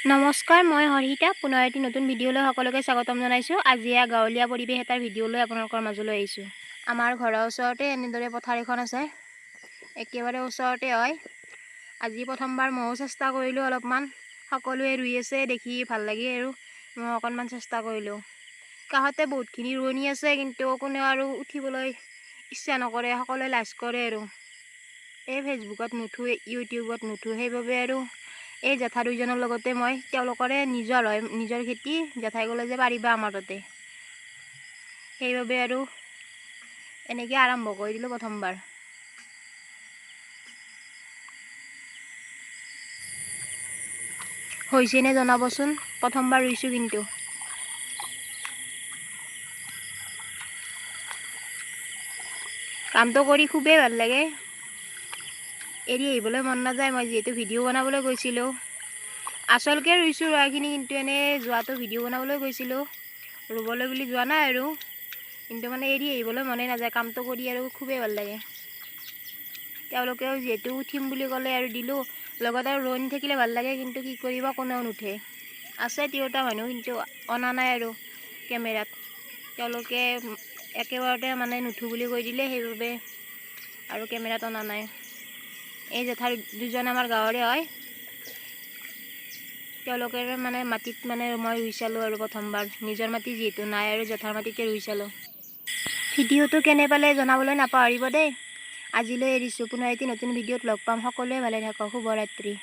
নমস্কাৰ, মই হৰিতা পুনৰ এটি নতুন ভিডিঅ'লৈ সকলোকে স্বাগতম জনাইছোঁ। আজি গাঁৱলীয়া পৰিৱেশ এটাৰ ভিডিঅ'লৈ আপোনালোকৰ মাজলৈ আহিছোঁ। আমাৰ ঘৰৰ ওচৰতে এনেদৰে পথাৰ এখন আছে, একেবাৰে ওচৰতে হয়। আজি প্ৰথমবাৰ ময়ো চেষ্টা কৰিলোঁ অলপমান, সকলোৱে ৰুই আছে দেখি ভাল লাগে আৰু মই অকণমান চেষ্টা কৰিলোঁ। কাষতে বহুতখিনি ৰোৱনী আছে, কিন্তু কোনেও আৰু উঠিবলৈ ইচ্ছা নকৰে, সকলোৱে লাজ কৰে আৰু এই ফেচবুকত নুঠো, ইউটিউবত নুঠো, সেইবাবে আৰু এই জেঠা দুইজনৰ লগতে মই তেওঁলোকৰে নিজৰ খেতি জেঠাই ক'লে যে পাৰিবা আমাৰ তাতে, সেইবাবে আৰু এনেকৈ আৰম্ভ কৰি দিলোঁ প্ৰথমবাৰ। হৈছেনে জনাবচোন, প্ৰথমবাৰ ৰুইছোঁ কিন্তু। কামটো কৰি খুবেই ভাল লাগে, এৰি আহিবলৈ মন নাযায়। মই যিহেতু ভিডিঅ' বনাবলৈ গৈছিলোঁ, আচলকৈ ৰুইছোঁ ৰোৱাখিনি, কিন্তু এনেই যোৱাটো ভিডিঅ' বনাবলৈ গৈছিলোঁ, ৰুবলৈ বুলি যোৱা নাই আৰু। কিন্তু মানে এৰি আহিবলৈ মনেই নাযায়, কামটো কৰি আৰু খুবেই ভাল লাগে। তেওঁলোকেও যিহেতু উঠিম বুলি ক'লে আৰু দিলোঁ, লগত আৰু ৰোৱনী থাকিলে ভাল লাগে, কিন্তু কি কৰিব, কোনেও নুঠে। আছে তিৰোতা মানুহ, কিন্তু অনা নাই আৰু কেমেৰাত। তেওঁলোকে একেবাৰতে মানে নুঠো বুলি কৈ দিলে, সেইবাবে আৰু কেমেৰাত অনা নাই। এই জেঠাই দুজন আমাৰ গাঁৱৰে হয়, তেওঁলোকে মানে মাটিত মানে মই ৰুই চালোঁ আৰু প্ৰথমবাৰ, নিজৰ মাটি যিহেতু নাই আৰু জেঠাৰ মাটিতে ৰুই চালোঁ। ভিডিঅ'টো কেনে পালে জনাবলৈ নাপাহৰিব দেই। আজিলৈ এৰিছোঁ, পুনৰ এটি নতুন ভিডিঅ'ত লগ পাম। সকলোৱে ভালে থাকক, শুভৰাত্ৰি।